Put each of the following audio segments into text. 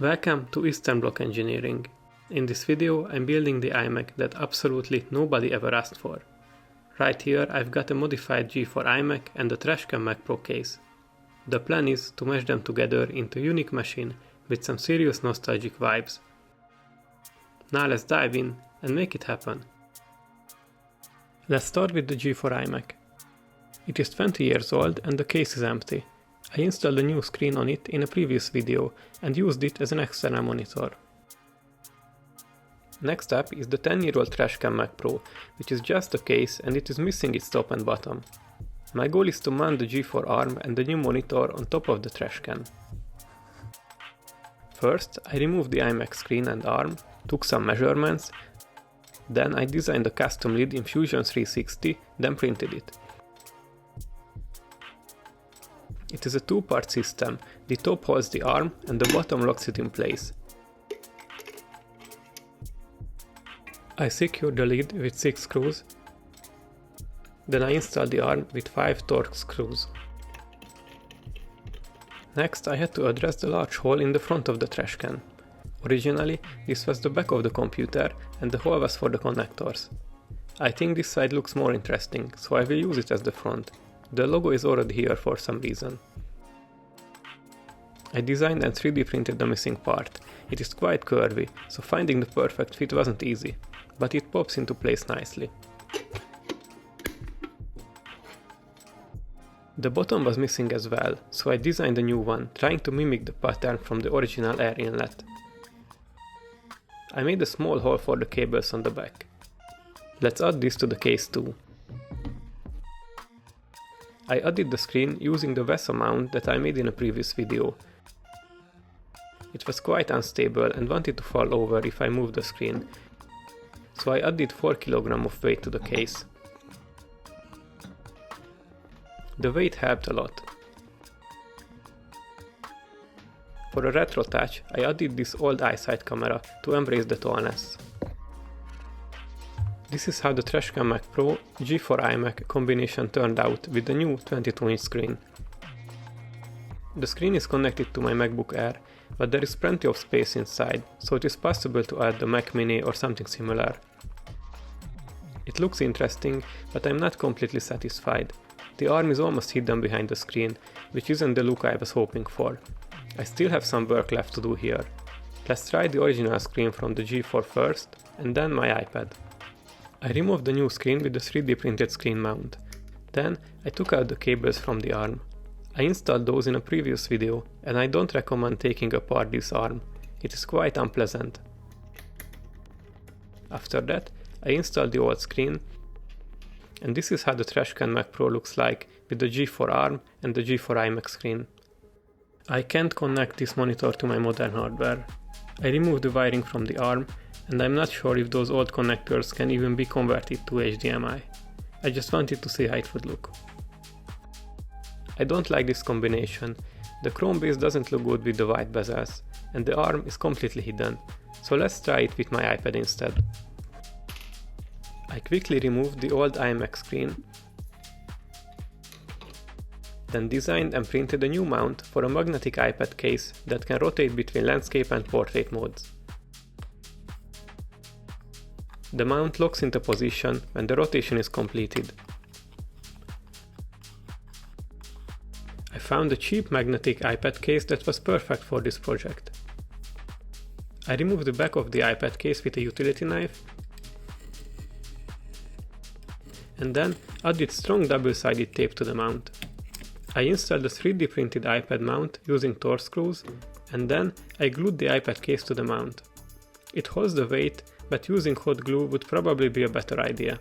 Welcome to EasternBloc Engineering. In this video I'm building the iMac that absolutely nobody ever asked for. Right here I've got a modified G4 iMac and a trashcan Mac Pro case. The plan is to mash them together into a unique machine with some serious nostalgic vibes. Now let's dive in and make it happen. Let's start with the G4 iMac. It is 20 years old and the case is empty. I installed a new screen on it in a previous video and used it as an external monitor. Next up is the 10-year-old trashcan Mac Pro, which is just a case and it is missing its top and bottom. My goal is to mount the G4 arm and the new monitor on top of the trashcan. First, I removed the iMac screen and arm, took some measurements, then I designed a custom lid in Fusion 360, then printed it. It is a two-part system. The top holds the arm and the bottom locks it in place. I secured the lid with 6 screws. Then I installed the arm with 5 Torx screws. Next I had to address the large hole in the front of the trashcan. Originally this was the back of the computer and the hole was for the connectors. I think this side looks more interesting, so I will use it as the front. The logo is already here for some reason. I designed and 3D printed the missing part. It is quite curvy, so finding the perfect fit wasn't easy, but it pops into place nicely. The bottom was missing as well, so I designed a new one, trying to mimic the pattern from the original air inlet. I made a small hole for the cables on the back. Let's add this to the case too. I added the screen using the VESA mount that I made in a previous video. It was quite unstable and wanted to fall over if I moved the screen, so I added 4 kg of weight to the case. The weight helped a lot. For a retro touch, I added this old eyesight camera to embrace the tallness. This is how the trashcan Mac Pro G4 iMac combination turned out with the new 22-inch screen. The screen is connected to my MacBook Air, but there is plenty of space inside, so it is possible to add the Mac Mini or something similar. It looks interesting, but I'm not completely satisfied. The arm is almost hidden behind the screen, which isn't the look I was hoping for. I still have some work left to do here. Let's try the original screen from the G4 first, and then my iPad. I removed the new screen with the 3D printed screen mount. Then I took out the cables from the arm. I installed those in a previous video and I don't recommend taking apart this arm. It is quite unpleasant. After that I installed the old screen, and this is how the trashcan Mac Pro looks like with the G4 arm and the G4 iMac screen. I can't connect this monitor to my modern hardware. I removed the wiring from the arm, and I'm not sure if those old connectors can even be converted to HDMI. I just wanted to see how it would look. I don't like this combination. The chrome base doesn't look good with the white bezels, and the arm is completely hidden, so let's try it with my iPad instead. I quickly removed the old iMac screen, then designed and printed a new mount for a magnetic iPad case that can rotate between landscape and portrait modes. The mount locks into position when the rotation is completed. I found a cheap magnetic iPad case that was perfect for this project. I removed the back of the iPad case with a utility knife, and then added strong double-sided tape to the mount. I installed a 3D printed iPad mount using Torx screws, and then I glued the iPad case to the mount. It holds the weight, but using hot glue would probably be a better idea.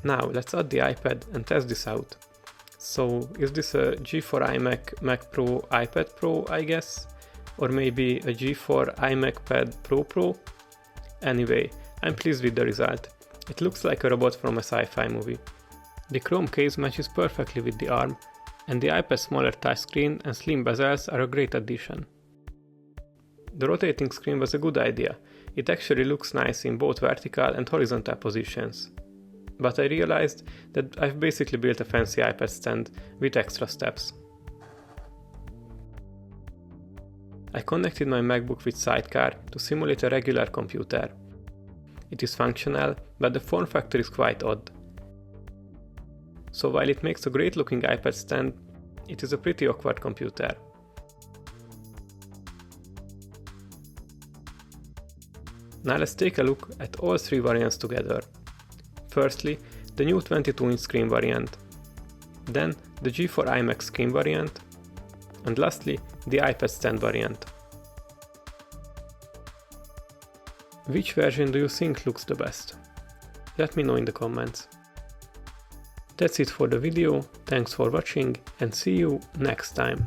Now let's add the iPad and test this out. So is this a G4 iMac Mac Pro iPad Pro, I guess? Or maybe a G4 iMac Pad Pro? Anyway, I'm pleased with the result. It looks like a robot from a sci-fi movie. The chrome case matches perfectly with the arm, and the iPad's smaller touchscreen and slim bezels are a great addition. The rotating screen was a good idea. It actually looks nice in both vertical and horizontal positions. but I realized that I've basically built a fancy iPad stand with extra steps. I connected my MacBook with Sidecar to simulate a regular computer. It is functional, but the form factor is quite odd. So while it makes a great looking iPad stand, it is a pretty awkward computer. Now let's take a look at all three variants together. Firstly, the new 22-inch screen variant, then the G4 iMac screen variant, and lastly, the iPad stand variant. Which version do you think looks the best? Let me know in the comments. That's it for the video, thanks for watching and see you next time.